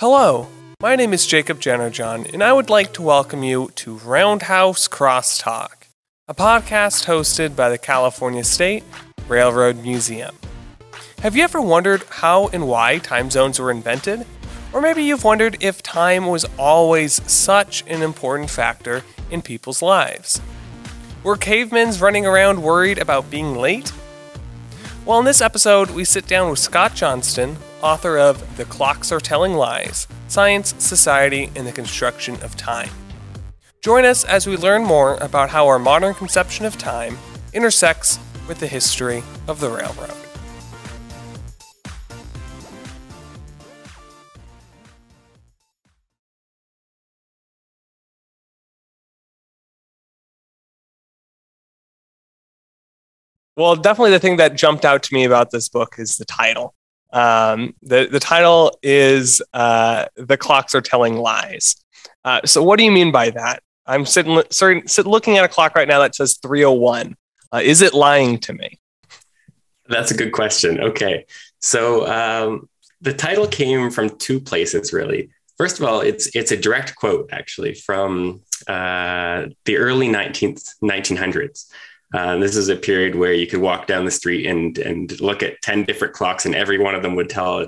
Hello, my name is Jacob Jennerjohn, and I would like to welcome you to Roundhouse Crosstalk, a podcast hosted by the California State Railroad Museum. Have you ever wondered how and why time zones were invented? Or maybe you've wondered if time was always such an important factor in people's lives. Were cavemen running around worried about being late? Well, in this episode, we sit down with Scott Johnston, author of The Clocks Are Telling Lies: Science, Society, and the Construction of Time. Join us as we learn more about how our modern conception of time intersects with the history of the railroad. Well, definitely the thing that jumped out to me about this book is the title. The title is The Clocks Are Telling Lies. So what do you mean by that? I'm looking at a clock right now that says 3:01. Is it lying to me? That's a good question. Okay. So the title came from two places, really. First of all, it's a direct quote, actually, from the early 1900s. This is a period where you could walk down the street and look at 10 different clocks, and every one of them would have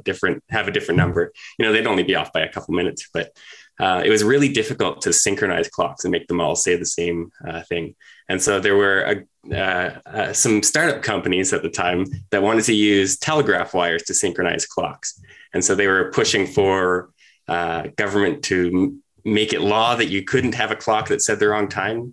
a different number. You know, they'd only be off by a couple minutes, but it was really difficult to synchronize clocks and make them all say the same thing. And so there were some startup companies at the time that wanted to use telegraph wires to synchronize clocks. And so they were pushing for government to make it law that you couldn't have a clock that said the wrong time,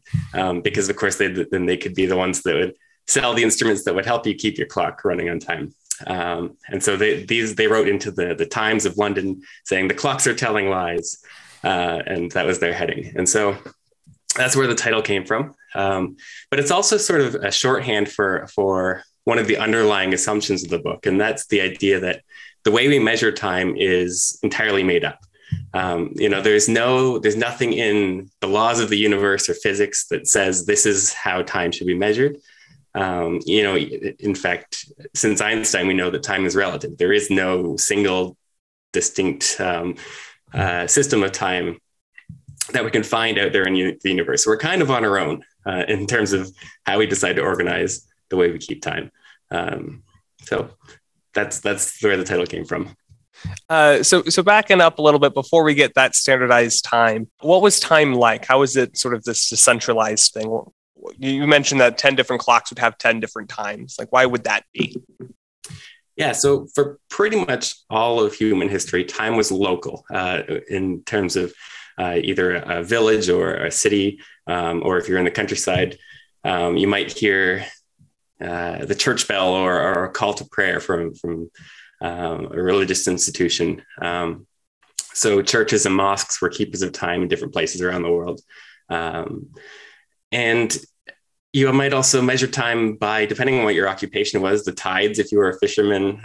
because of course then they could be the ones that would sell the instruments that would help you keep your clock running on time. And so they wrote into the Times of London saying the clocks are telling lies, and that was their heading. And so that's where the title came from. But it's also sort of a shorthand for one of the underlying assumptions of the book, and that's the idea that the way we measure time is entirely made up. There's nothing in the laws of the universe or physics that says this is how time should be measured. In fact, since Einstein, we know that time is relative. There is no single distinct system of time that we can find out there in the universe. We're kind of on our own in terms of how we decide to organize the way we keep time. So that's where the title came from. So backing up a little bit before we get that standardized time, what was time like? How was it sort of this decentralized thing? You mentioned that 10 different clocks would have 10 different times. Like, why would that be? Yeah, so for pretty much all of human history, time was local in terms of either a village or a city, or if you're in the countryside, you might hear the church bell or a call to prayer from a religious institution. So churches and mosques were keepers of time in different places around the world. And you might also measure time by, depending on what your occupation was, the tides, if you were a fisherman,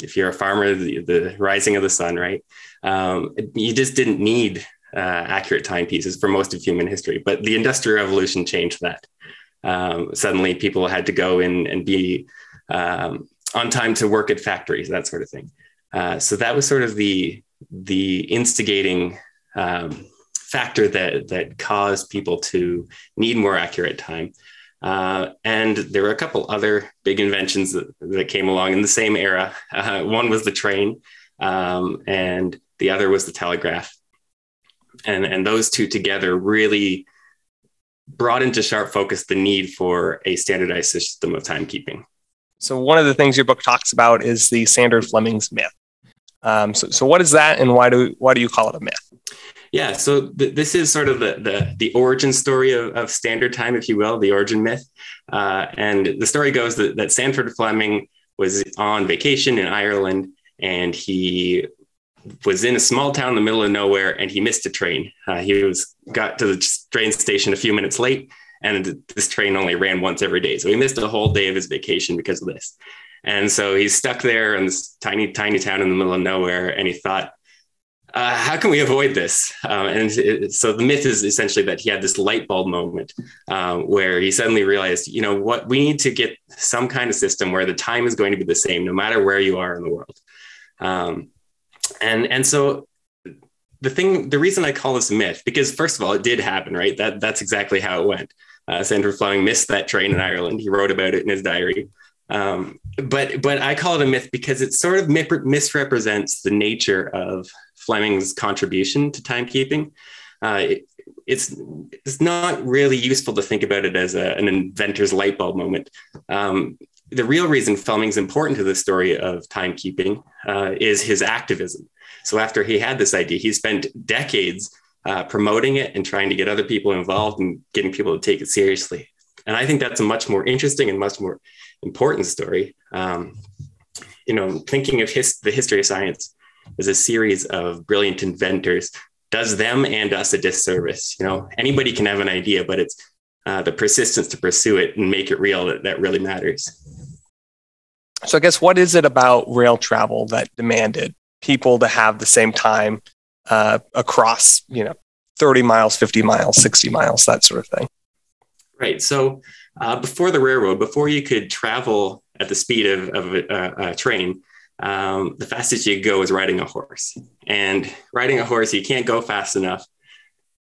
if you're a farmer, the rising of the sun, right? You just didn't need accurate timepieces for most of human history. But the Industrial Revolution changed that. Suddenly people had to go in and be on time to work at factories, that sort of thing. So that was sort of the instigating factor that caused people to need more accurate time. And there were a couple other big inventions that came along in the same era. One was the train, and the other was the telegraph. And those two together really brought into sharp focus the need for a standardized system of timekeeping. So one of the things your book talks about is the Sandler-Fleming's myth. So what is that, and why do you call it a myth? Yeah, so this is sort of the origin story of standard time, if you will, the origin myth. And the story goes that Sanford Fleming was on vacation in Ireland, and he was in a small town in the middle of nowhere, and he missed a train. He got to the train station a few minutes late, and this train only ran once every day. So he missed a whole day of his vacation because of this. And so he's stuck there in this tiny, tiny town in the middle of nowhere. And he thought, how can we avoid this? So the myth is essentially that he had this light bulb moment where he suddenly realized, you know what, we need to get some kind of system where the time is going to be the same, no matter where you are in the world. And so the reason I call this a myth, because first of all, it did happen, right? That's exactly how it went. Senator Fleming missed that train in Ireland. He wrote about it in his diary. But I call it a myth because it sort of misrepresents the nature of Fleming's contribution to timekeeping. It's not really useful to think about it as an inventor's light bulb moment. The real reason Fleming's important to the story of timekeeping is his activism. So after he had this idea, he spent decades promoting it and trying to get other people involved and getting people to take it seriously. And I think that's a much more interesting and much more important story. Thinking of the history of science as a series of brilliant inventors does them and us a disservice. Anybody can have an idea, but it's the persistence to pursue it and make it real that really matters. So I guess what is it about rail travel that demanded people to have the same time across, 30 miles, 50 miles, 60 miles, that sort of thing? Right. So before the railroad, before you could travel at the speed of a train, the fastest you could go is riding a horse. And riding a horse, you can't go fast enough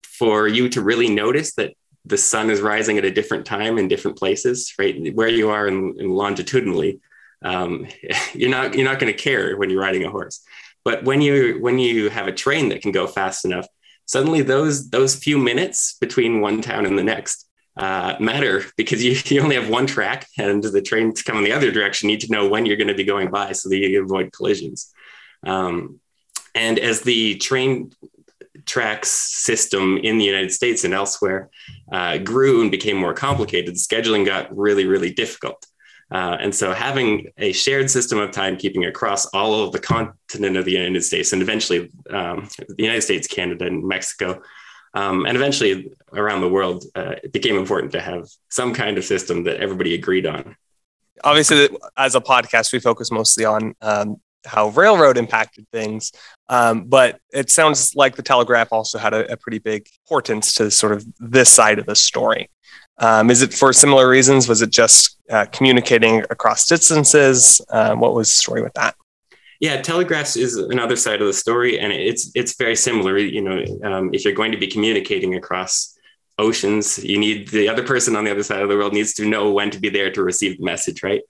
for you to really notice that the sun is rising at a different time in different places, right? Where you are in longitudinally, you're not going to care when you're riding a horse. But when you have a train that can go fast enough, suddenly those few minutes between one town and the next matter, because you only have one track, and the train to come in the other direction need to know when you're going to be going by so that you avoid collisions. And as the train tracks system in the United States and elsewhere grew and became more complicated, scheduling got really, really difficult. And so having a shared system of timekeeping across all of the continent of the United States, and eventually the United States, Canada, and Mexico, and eventually around the world, it became important to have some kind of system that everybody agreed on. Obviously, as a podcast, we focus mostly on how railroad impacted things. But it sounds like the telegraph also had a pretty big importance to sort of this side of the story. Is it for similar reasons? Was it just communicating across distances? What was the story with that? Yeah, telegraphs is another side of the story, and it's very similar. If you're going to be communicating across oceans, you need the other person on the other side of the world needs to know when to be there to receive the message, right?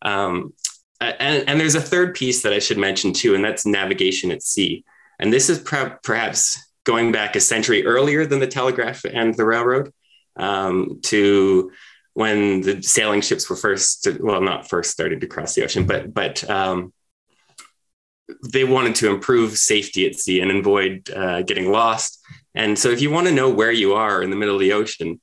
And there's a third piece that I should mention too, and that's navigation at sea. And this is perhaps going back a century earlier than the telegraph and the railroad, to when the sailing ships were not first started to cross the ocean, but they wanted to improve safety at sea and avoid getting lost. And so if you want to know where you are in the middle of the ocean,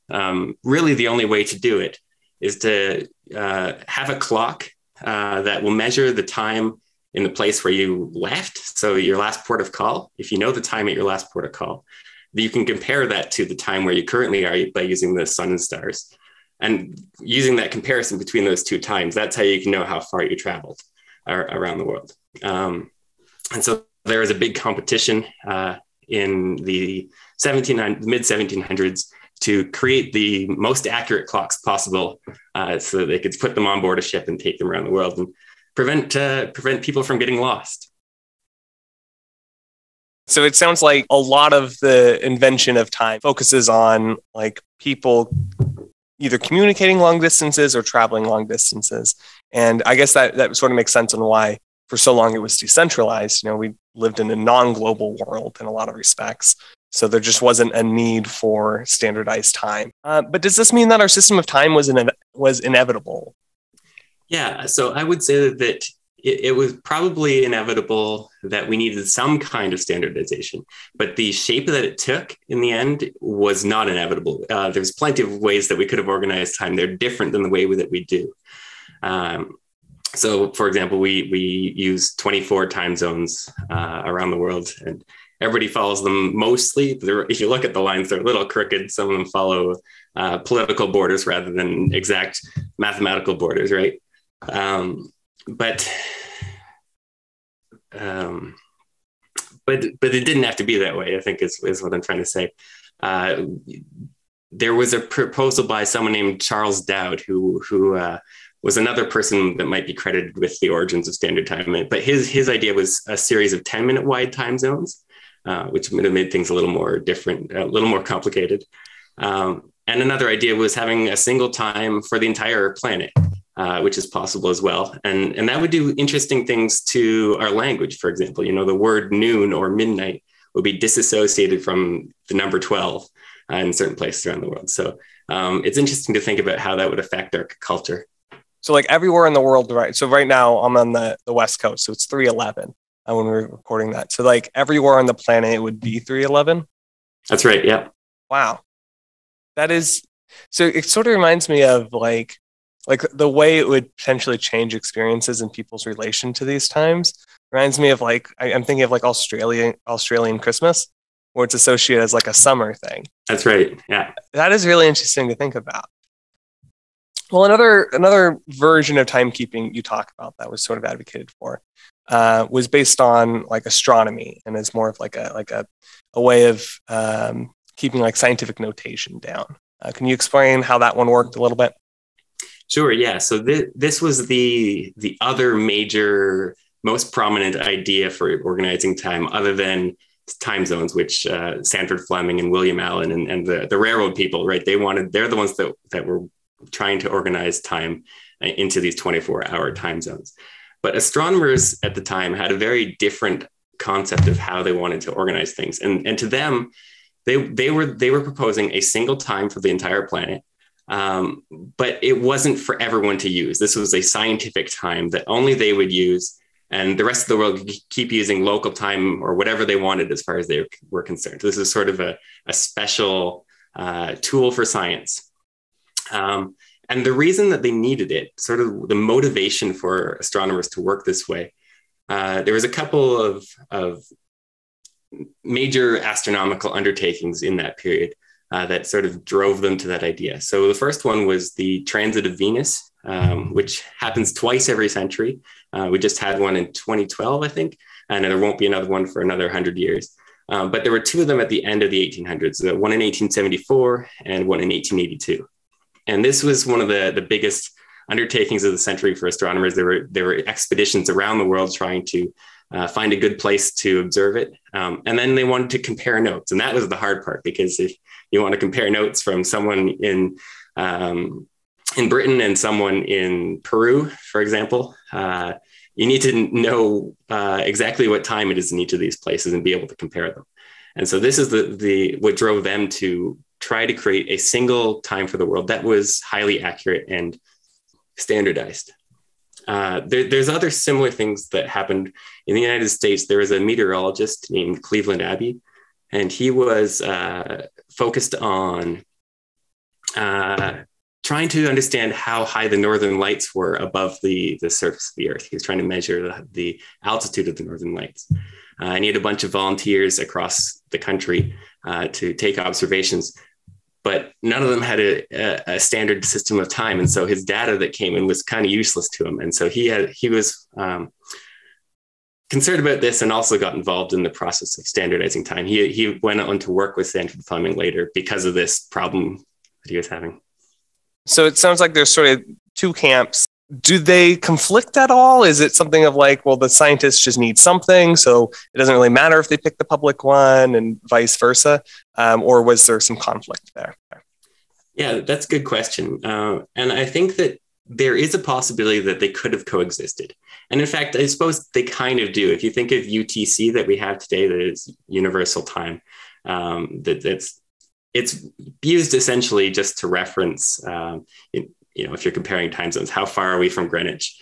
really the only way to do it is to have a clock that will measure the time in the place where you left. So your last port of call, if you know the time at your last port of call, you can compare that to the time where you currently are by using the sun and stars. And using that comparison between those two times, that's how you can know how far you traveled around the world. And so there was a big competition in the mid 1700s to create the most accurate clocks possible so that they could put them on board a ship and take them around the world and prevent people from getting lost. So it sounds like a lot of the invention of time focuses on like people either communicating long distances or traveling long distances. And I guess that sort of makes sense on why for so long it was decentralized. We lived in a non-global world in a lot of respects. So there just wasn't a need for standardized time. But does this mean that our system of time was inevitable? Yeah, so I would say that it was probably inevitable that we needed some kind of standardization, but the shape that it took in the end was not inevitable. There's plenty of ways that we could have organized time. They're different than the way that we do. So, for example, we use 24 time zones around the world, and everybody follows them mostly. If you look at the lines, they're a little crooked. Some of them follow political borders rather than exact mathematical borders, right? But it didn't have to be that way, I think is what I'm trying to say. There was a proposal by someone named Charles Dowd, who was another person that might be credited with the origins of standard time. But his idea was a series of 10-minute wide time zones which would have made things a little more different, a little more complicated. And another idea was having a single time for the entire planet, which is possible as well. And that would do interesting things to our language, for example. The word noon or midnight would be disassociated from the number 12 in certain places around the world. So it's interesting to think about how that would affect our culture. So like everywhere in the world, right? So right now I'm on the West Coast, so it's 3:11 when we're recording that. So like everywhere on the planet, it would be 3:11? That's right, yeah. Wow. That is, so it sort of reminds me of like the way it would potentially change experiences in people's relation to these times. Reminds me of like, I'm thinking of like Australian Christmas, where it's associated as like a summer thing. That's right, yeah. That is really interesting to think about. Well, another version of timekeeping you talk about that was sort of advocated for was based on like astronomy, and is more of like a way of keeping like scientific notation down. Can you explain how that one worked a little bit? Sure, yeah. So this was the other major, most prominent idea for organizing time, other than time zones, which Sanford Fleming and William Allen and the railroad people, right? They're the ones that were trying to organize time into these 24-hour time zones. But astronomers at the time had a very different concept of how they wanted to organize things. And to them, they were proposing a single time for the entire planet. But it wasn't for everyone to use. This was a scientific time that only they would use, and the rest of the world could keep using local time or whatever they wanted as far as they were concerned. This is sort of a special tool for science. And the reason that they needed it, sort of the motivation for astronomers to work this way, there was a couple of major astronomical undertakings in that period that sort of drove them to that idea. So the first one was the transit of Venus, which happens twice every century. We just had one in 2012, I think, and there won't be another one for another 100 years. But there were two of them at the end of the 1800s, one in 1874 and one in 1882. And this was one of the biggest undertakings of the century for astronomers. There were expeditions around the world trying to find a good place to observe it. And then they wanted to compare notes. And that was the hard part, because if you want to compare notes from someone in Britain and someone in Peru, for example, you need to know exactly what time it is in each of these places and be able to compare them. And so this is what drove them to try to create a single time for the world that was highly accurate and standardized. There's other similar things that happened in the United States. There was a meteorologist named Cleveland Abbey, and he was focused on trying to understand how high the northern lights were above the surface of the Earth. He was trying to measure the altitude of the northern lights. And he had a bunch of volunteers across the country to take observations, but none of them had a standard system of time. And so his data that came in was kind of useless to him. And so he was concerned about this, and also got involved in the process of standardizing time. He went on to work with Sanford Fleming later because of this problem that he was having. So it sounds like there's sort of two camps. Do they conflict at all? Is it something of like, well, the scientists just need something, so it doesn't really matter if they pick the public one, and vice versa? Or was there some conflict there? Yeah, that's a good question. And I think that there is a possibility that they could have coexisted. And in fact, I suppose they kind of do. If you think of UTC that we have today, that is universal time, it's used essentially just to reference, if you're comparing time zones, how far are we from Greenwich?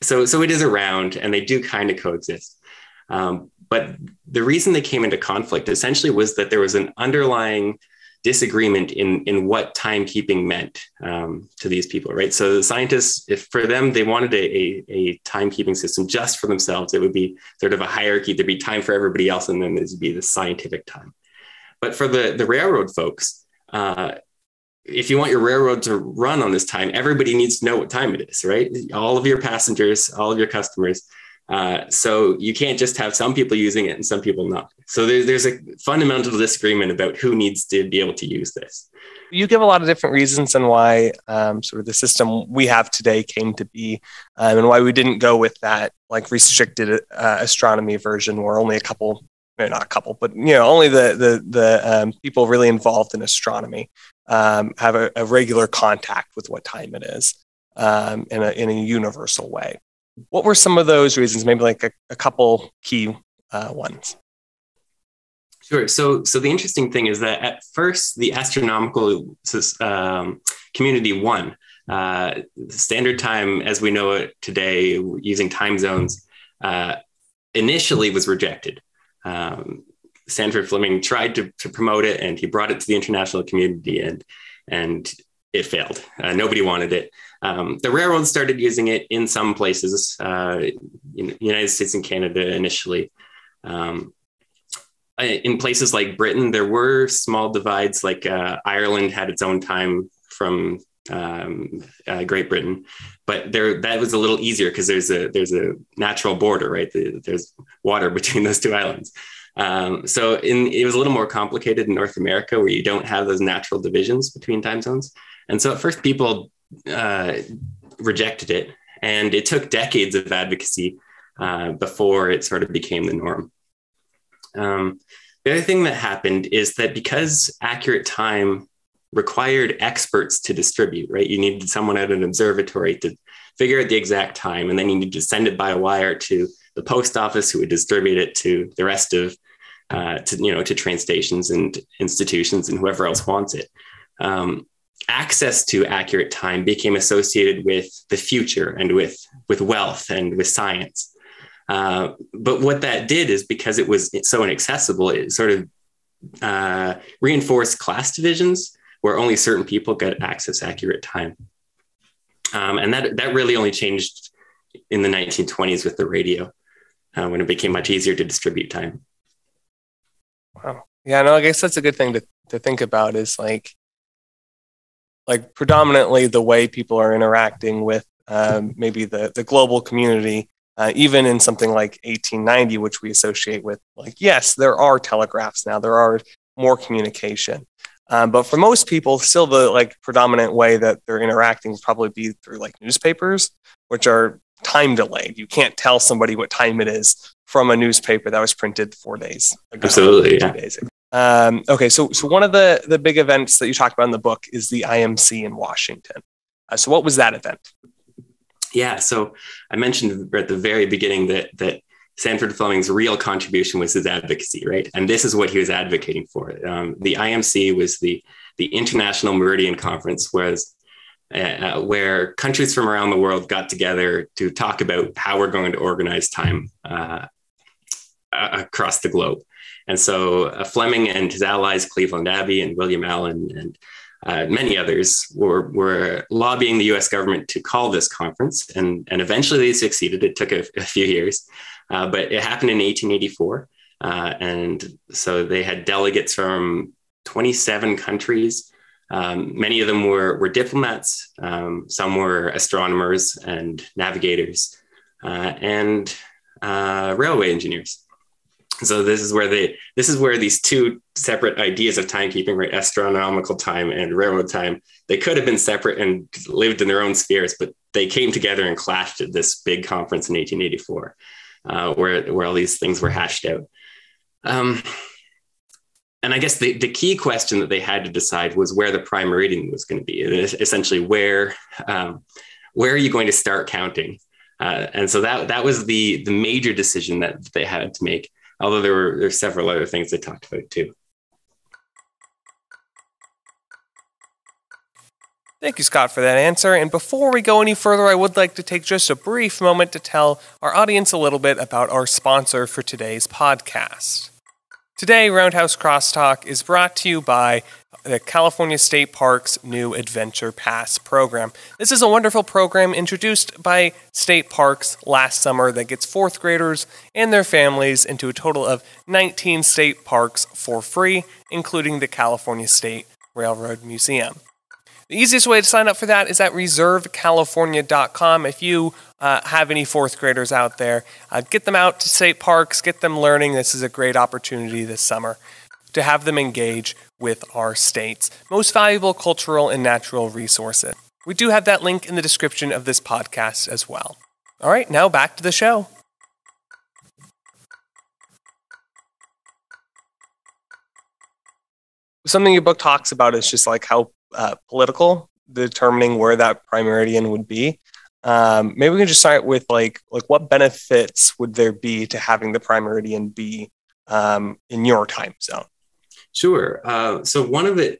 So it is around, and they do kind of coexist. But the reason they came into conflict essentially was that there was an underlying disagreement in what timekeeping meant to these people, right? So the scientists, if for them, they wanted a timekeeping system just for themselves, it would be sort of a hierarchy. There'd be time for everybody else, and then there'd be the scientific time. But for the railroad folks, if you want your railroad to run on this time, everybody needs to know what time it is, right? All of your passengers, all of your customers. So you can't just have some people using it and some people not. So there's a fundamental disagreement about who needs to be able to use this. You give a lot of different reasons on why sort of the system we have today came to be, and why we didn't go with that like restricted astronomy version where only a couple maybe not a couple, but only the people really involved in astronomy have a regular contact with what time it is in a universal way. What were some of those reasons? Maybe like a couple key ones. Sure. So the interesting thing is that at first the astronomical community won. Standard time, as we know it today, using time zones, initially was rejected. Sanford Fleming tried to promote it, and he brought it to the international community, and it failed. Nobody wanted it. The railroads started using it in some places, in the United States and Canada initially. In places like Britain, there were small divides, like Ireland had its own time from Great Britain, but that was a little easier because there's a natural border, right? There's water between those two islands. So it was a little more complicated in North America, where you don't have those natural divisions between time zones. And so at first people rejected it, and it took decades of advocacy before it sort of became the norm. The other thing that happened is that because accurate time required experts to distribute, right? You needed someone at an observatory to figure out the exact time, and then you needed to send it by a wire to the post office, who would distribute it to the rest of, to train stations and institutions and whoever else wants it. Access to accurate time became associated with the future and with wealth and with science. But what that did is, because it was so inaccessible, it sort of reinforced class divisions where only certain people could access accurate time. And that really only changed in the 1920s with the radio, when it became much easier to distribute time. Wow. Yeah, no, I guess that's a good thing to think about, is like predominantly the way people are interacting with maybe the global community, even in something like 1890, which we associate with, like, yes, there are telegraphs now, there are more communication. But for most people, still the predominant way that they're interacting would probably be through newspapers, which are time delayed. You can't tell somebody what time it is from a newspaper that was printed 4 days ago. Absolutely, yeah. 2 days ago. Okay, so one of the big events that you talk about in the book is the IMC in Washington. So what was that event? Yeah, so I mentioned at the very beginning that Sanford Fleming's real contribution was his advocacy, right? And this is what he was advocating for. The IMC was the International Meridian Conference, where countries from around the world got together to talk about how we're going to organize time across the globe. And so Fleming and his allies, Cleveland Abbey and William Allen and many others, were lobbying the US government to call this conference. And eventually they succeeded. It took a few years, but it happened in 1884. And so they had delegates from 27 countries. Many of them were diplomats. Some were astronomers and navigators and railway engineers. So this is where these two separate ideas of timekeeping, right, astronomical time and railroad time, they could have been separate and lived in their own spheres, but they came together and clashed at this big conference in 1884, where all these things were hashed out. And I guess the key question that they had to decide was where the prime meridian was going to be. Essentially, where are you going to start counting? And so that was the major decision that they had to make. Although there were several other things they talked about too. Thank you, Scott, for that answer. And before we go any further, I would like to take just a brief moment to tell our audience a little bit about our sponsor for today's podcast. Today, Roundhouse Crosstalk is brought to you by the California State Parks' new Adventure Pass program. This is a wonderful program introduced by State Parks last summer that gets fourth graders and their families into a total of 19 state parks for free, including the California State Railroad Museum. The easiest way to sign up for that is at reservecalifornia.com. If you have any fourth graders out there, get them out to state parks, get them learning. This is a great opportunity this summer to have them engage with our state's most valuable cultural and natural resources. We do have that link in the description of this podcast as well. All right, now back to the show. something your book talks about is just like how political determining where that prime meridian would be. Maybe we can just start with like what benefits would there be to having the prime meridian be in your time zone? Sure. So one of the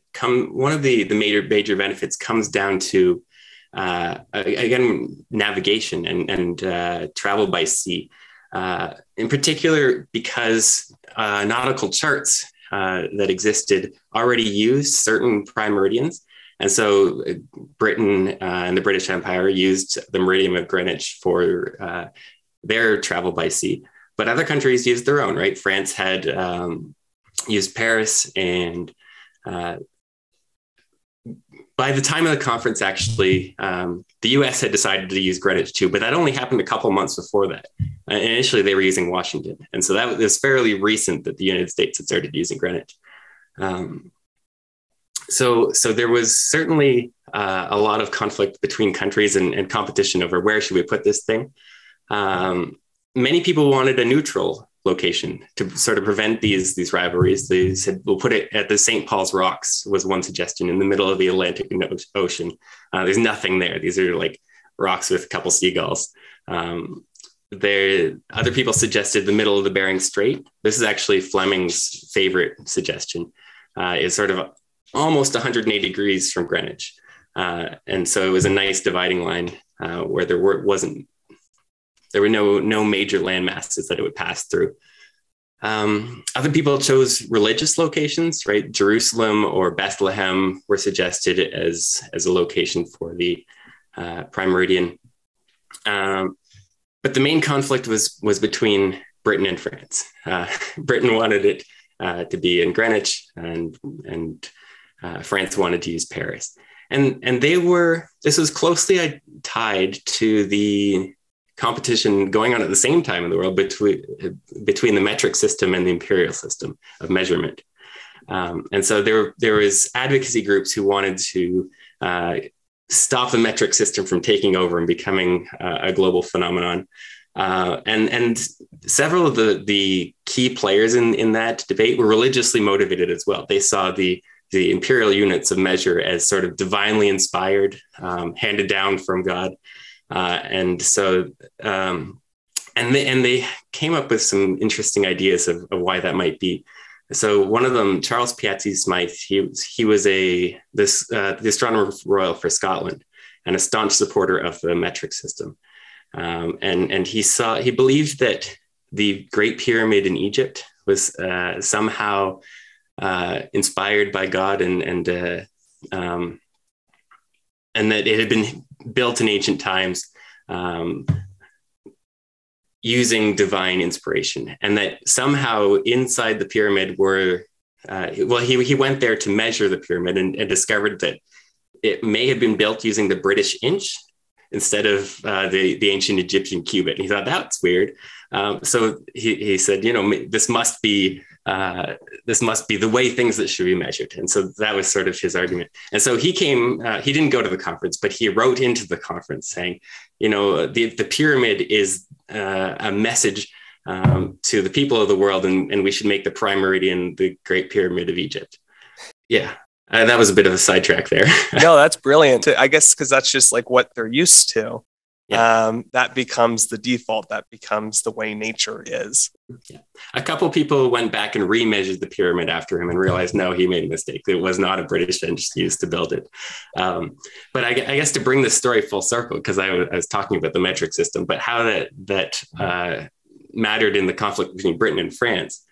major benefits comes down to again navigation and travel by sea. In particular, because nautical charts that existed already used certain prime meridians. And so Britain and the British Empire used the Meridian of Greenwich for their travel by sea. But other countries used their own, right? France had used Paris, and by the time of the conference, actually, the US had decided to use Greenwich too, but that only happened a couple months before that. Initially, they were using Washington. And so that was fairly recent that the United States had started using Greenwich. So there was certainly a lot of conflict between countries and competition over where should we put this thing. Many people wanted a neutral location to sort of prevent these rivalries. They said, we'll put it at the St. Paul's Rocks was one suggestion, in the middle of the Atlantic Ocean. There's nothing there. These are like rocks with a couple seagulls. Other people suggested the middle of the Bering Strait. This is actually Fleming's favorite suggestion. It's sort of almost 180 degrees from Greenwich. And so it was a nice dividing line where there were no major land masses that it would pass through. Other people chose religious locations, right? Jerusalem or Bethlehem were suggested as a location for the prime meridian. But the main conflict was between Britain and France. Britain wanted it to be in Greenwich, and France wanted to use Paris. And this was closely tied to the competition going on at the same time in the world between the metric system and the imperial system of measurement. And so there was advocacy groups who wanted to stop the metric system from taking over and becoming a global phenomenon. And several of the key players in that debate were religiously motivated as well. They saw the imperial units of measure as sort of divinely inspired, handed down from God. And they came up with some interesting ideas of why that might be. So one of them, Charles Piazzi Smythe, he was the Astronomer Royal for Scotland and a staunch supporter of the metric system. And he believed that the Great Pyramid in Egypt was somehow inspired by God and that it had been built in ancient times using divine inspiration, and that somehow inside the pyramid he went there to measure the pyramid and discovered that it may have been built using the British inch instead of the ancient Egyptian cubit. And he thought, that's weird. So he said, this must be the way things that should be measured. And so that was sort of his argument. And so he didn't go to the conference, but he wrote into the conference saying, the pyramid is a message to the people of the world, and we should make the prime meridian the Great Pyramid of Egypt. Yeah. That was a bit of a sidetrack there. No, that's brilliant. I guess because that's just like what they're used to. Yeah. That becomes the default. That becomes the way nature is. Yeah. A couple people went back and remeasured the pyramid after him and realized, no, he made a mistake. It was not a British inch used to build it. But I guess to bring this story full circle, because I was talking about the metric system, but how that mattered in the conflict between Britain and France.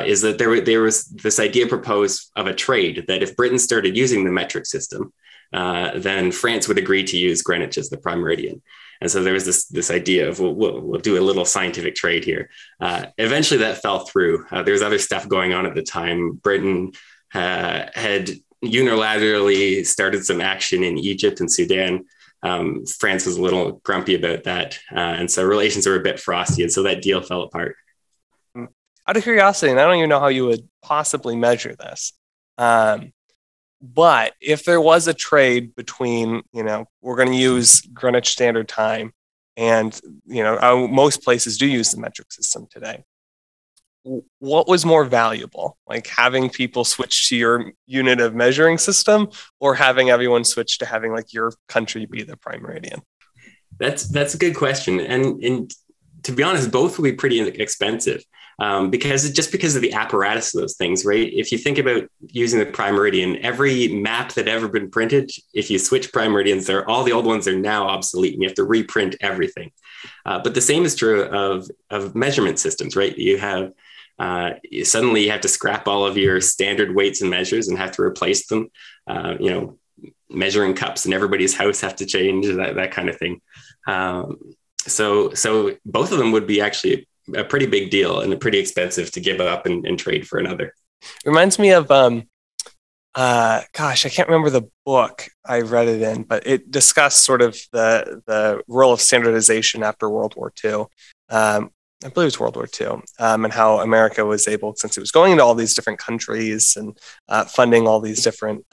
Is that there was this idea proposed of a trade that if Britain started using the metric system, then France would agree to use Greenwich as the prime meridian. And so there was this idea of, we'll do a little scientific trade here. Eventually that fell through. There was other stuff going on at the time. Britain had unilaterally started some action in Egypt and Sudan. France was a little grumpy about that. And so relations were a bit frosty. And so that deal fell apart. Out of curiosity, and I don't even know how you would possibly measure this, but if there was a trade between, we're going to use Greenwich Standard Time, and most places do use the metric system today. what was more valuable, like having people switch to your unit of measuring system, or having everyone switch to having like your country be the prime meridian? That's a good question. And to be honest, both will be pretty expensive because of the apparatus of those things, right? If you think about using the prime meridian, every map that ever been printed, if you switch prime meridians, all the old ones are now obsolete and you have to reprint everything. But the same is true of measurement systems, right? You have suddenly you have to scrap all of your standard weights and measures and have to replace them. Measuring cups in everybody's house have to change, that kind of thing. So both of them would be actually a pretty big deal and pretty expensive to give up and trade for another. Reminds me of, I can't remember the book I read it in, but it discussed sort of the role of standardization after World War II. I believe it was World War II, and how America was able, since it was going into all these different countries and funding all these different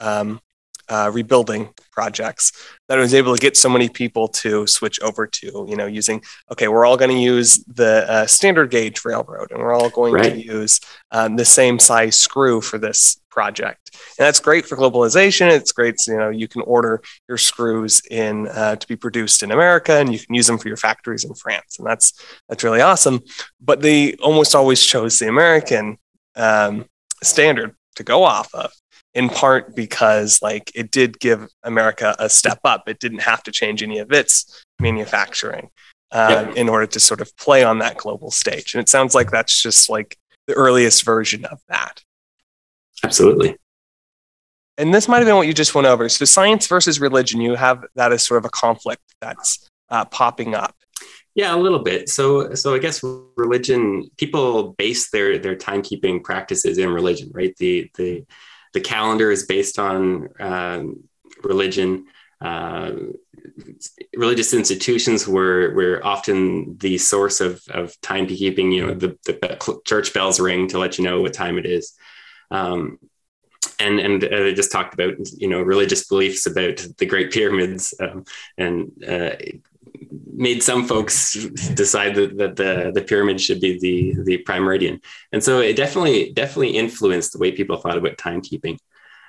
rebuilding projects, that it was able to get so many people to switch over to, using, okay, we're all going to use the standard gauge railroad, and we're all going to use the same size screw for this project. And that's great for globalization. It's great, you can order your screws in to be produced in America, and you can use them for your factories in France, and that's really awesome. But they almost always chose the American standard to go off of, in part because it did give America a step up. It didn't have to change any of its manufacturing in order to sort of play on that global stage. And it sounds like that's just like the earliest version of that. Absolutely. And this might have been what you just went over. So science versus religion, you have that as sort of a conflict that's popping up. Yeah, a little bit. So I guess religion, people base their timekeeping practices in religion, right? The calendar is based on religion. Religious institutions were often the source of timekeeping. The church bells ring to let you know what time it is. And I just talked about religious beliefs about the Great Pyramids, and made some folks decide that the pyramid should be the prime meridian. And so it definitely influenced the way people thought about timekeeping.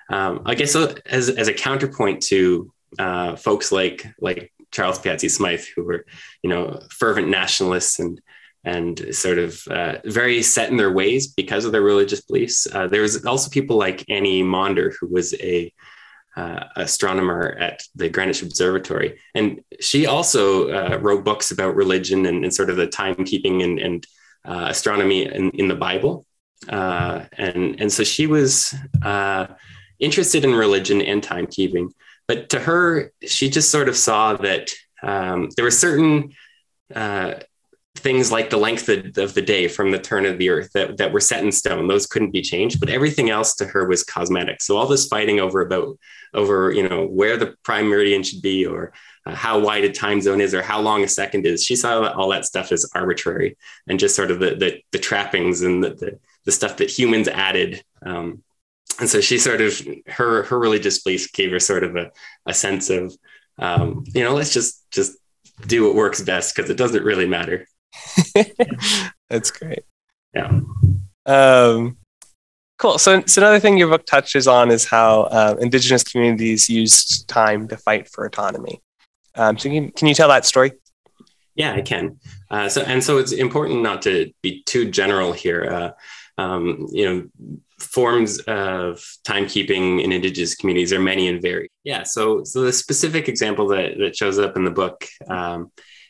I guess as a counterpoint to folks like Charles Piazzi Smythe, who were fervent nationalists and sort of very set in their ways because of their religious beliefs. There was also people like Annie Maunder, who was a astronomer at the Greenwich Observatory. And she also wrote books about religion and sort of the timekeeping and astronomy in the Bible. And so she was interested in religion and timekeeping. But to her, she just sort of saw that there were certain things like the length of the day from the turn of the earth that were set in stone. Those couldn't be changed, but everything else to her was cosmetic. So all this fighting over where the prime meridian should be, or how wide a time zone is, or how long a second is, she saw all that stuff as arbitrary and just sort of the trappings and the stuff that humans added. And so she sort of, her religious beliefs gave her sort of a sense of, let's just do what works best, because it doesn't really matter. That's great. Yeah. Cool. So another thing your book touches on is how Indigenous communities used time to fight for autonomy. So can you tell that story? Yeah, I can. So it's important not to be too general here. Forms of timekeeping in Indigenous communities are many and varied. Yeah. So the specific example that shows up in the book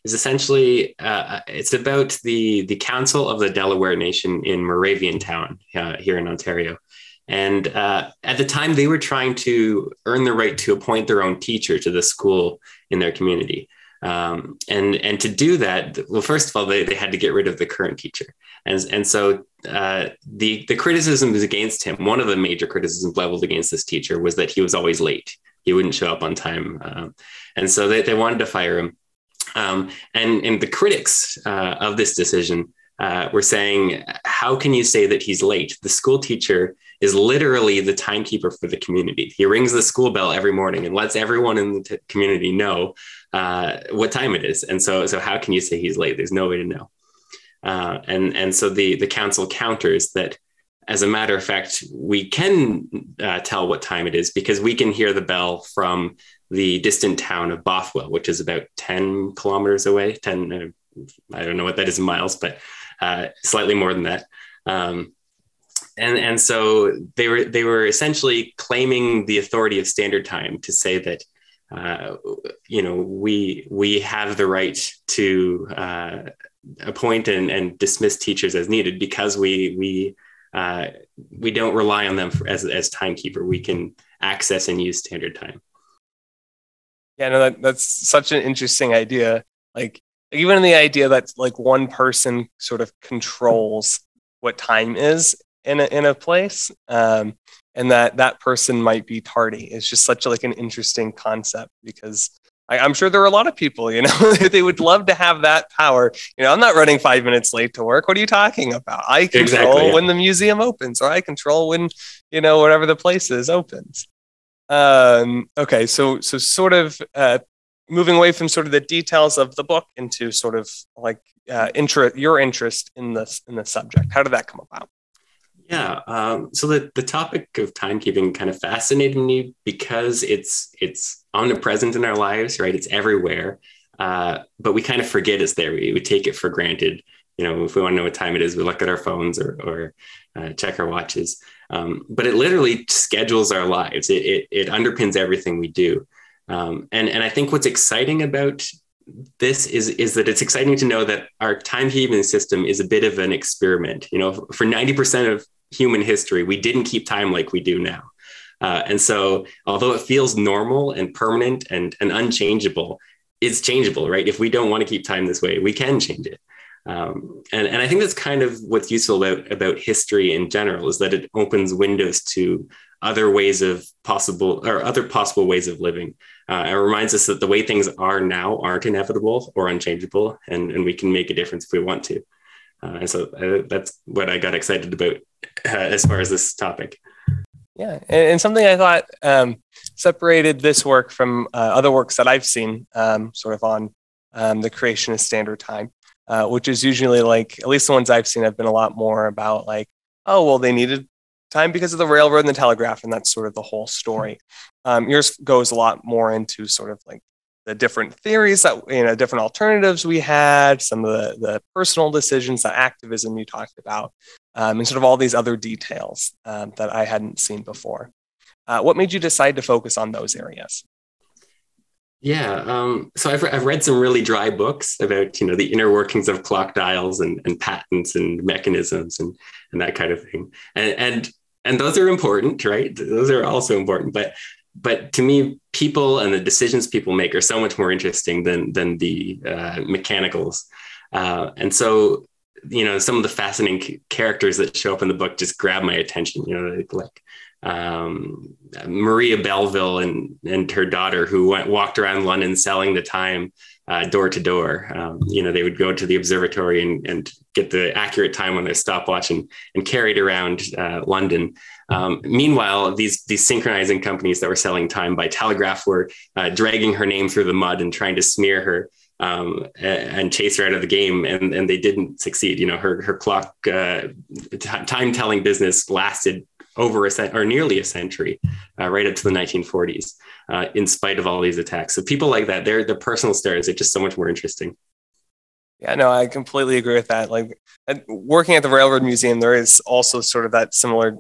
is essentially, it's about the Council of the Delaware Nation in Meridian Town here in Ontario. And at the time, they were trying to earn the right to appoint their own teacher to the school in their community. And to do that, well, first of all, they had to get rid of the current teacher. And so the criticisms against him, one of the major criticisms leveled against this teacher was that he was always late. He wouldn't show up on time. And so they wanted to fire him. And the critics of this decision were saying, how can you say that he's late? The school teacher is literally the timekeeper for the community. He rings the school bell every morning and lets everyone in the community know what time it is. And so how can you say he's late? There's no way to know. And so the council counters that, as a matter of fact, we can tell what time it is because we can hear the bell from the distant town of Bothwell, which is about 10 kilometers away. 10, I don't know what that is in miles, but slightly more than that. And so they were essentially claiming the authority of standard time to say that we have the right to appoint and dismiss teachers as needed because we don't rely on them as timekeeper. We can access and use standard time. Yeah, no, that's such an interesting idea. Like even the idea that like one person sort of controls what time is in a place, and that person might be tardy. It's just such like an interesting concept because I'm sure there are a lot of people, they would love to have that power. I'm not running 5 minutes late to work. What are you talking about? I control when the museum opens, or I control when, whatever the place is opens. Okay, so sort of moving away from sort of the details of the book into sort of like your interest in the subject. How did that come about? Yeah, so the topic of timekeeping kind of fascinated me because it's omnipresent in our lives, right? It's everywhere, but we kind of forget it's there. We take it for granted. If we want to know what time it is, we look at our phones or check our watches. But it literally schedules our lives. It underpins everything we do. And I think what's exciting about this is that it's exciting to know that our timekeeping system is a bit of an experiment. For 90% of human history, we didn't keep time like we do now. And so although it feels normal and permanent and unchangeable, it's changeable, right? If we don't want to keep time this way, we can change it. And I think that's kind of what's useful about history in general, is that it opens windows to other possible ways of living. It reminds us that the way things are now aren't inevitable or unchangeable, and we can make a difference if we want to. And so that's what I got excited about as far as this topic. Yeah, and something I thought separated this work from other works that I've seen sort of on the creation of standard time, which is usually like, at least the ones I've seen have been a lot more about like, oh, well, they needed time because of the railroad and the telegraph, and that's sort of the whole story. Yours goes a lot more into sort of like the different theories that, different alternatives we had, some of the personal decisions, the activism you talked about, and sort of all these other details that I hadn't seen before. What made you decide to focus on those areas? Yeah, so I've read some really dry books about, the inner workings of clock dials and patents and mechanisms and that kind of thing. And those are important, right? Those are also important. But to me, people and the decisions people make are so much more interesting than the mechanicals. And so, some of the fascinating characters that show up in the book just grab my attention, like Maria Belleville and her daughter, who walked around London selling the time door to door. They would go to the observatory and get the accurate time on their stopwatch and carry it around London. Meanwhile, these synchronizing companies that were selling time by telegraph were dragging her name through the mud and trying to smear her and chase her out of the game, and they didn't succeed. Her clock time telling business lasted over nearly a century, right up to the 1940s, in spite of all these attacks. So people like that, their personal stories are just so much more interesting. Yeah, no, I completely agree with that. Like working at the Railroad Museum, there is also sort of that similar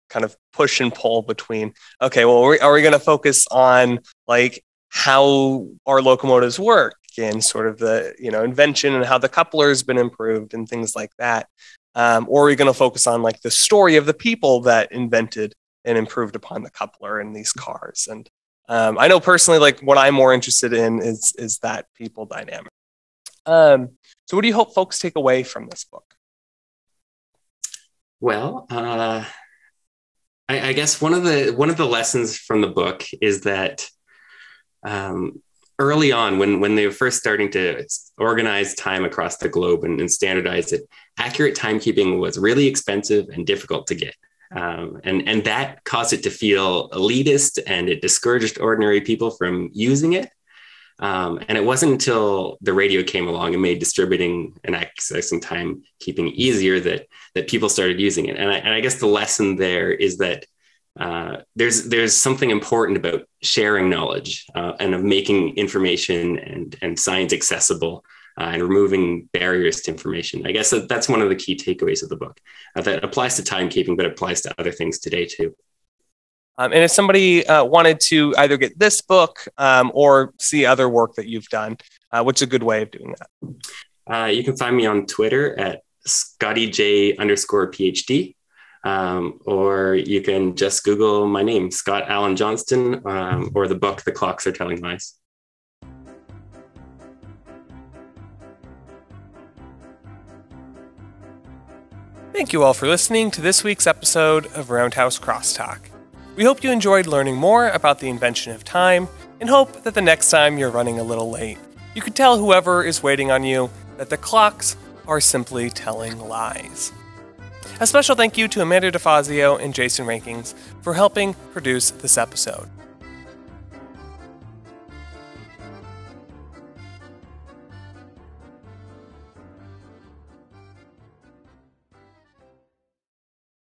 kind of push and pull between, okay, well, are we going to focus on like how our locomotives work and sort of the, invention and how the coupler has been improved and things like that? Or are we going to focus on like the story of the people that invented and improved upon the coupler in these cars? And I know personally, like what I'm more interested in is that people dynamic. So what do you hope folks take away from this book? Well, I guess one of the lessons from the book is that early on, when they were first starting to organize time across the globe and standardize it, accurate timekeeping was really expensive and difficult to get. And that caused it to feel elitist, and it discouraged ordinary people from using it. And it wasn't until the radio came along and made distributing and accessing timekeeping easier that people started using it. And I guess the lesson there is that there's something important about sharing knowledge and of making information and science accessible and removing barriers to information. I guess that's one of the key takeaways of the book that applies to timekeeping, but applies to other things today too. And if somebody wanted to either get this book or see other work that you've done, what's a good way of doing that? You can find me on Twitter at ScottyJ_PhD, or you can just Google my name, Scott Allen Johnston, or the book, The Clocks Are Telling Lies. Thank you all for listening to this week's episode of Roundhouse Crosstalk. We hope you enjoyed learning more about the invention of time and hope that the next time you're running a little late, you can tell whoever is waiting on you that the clocks are simply telling lies. A special thank you to Amanda DeFazio and Jason Rankings for helping produce this episode.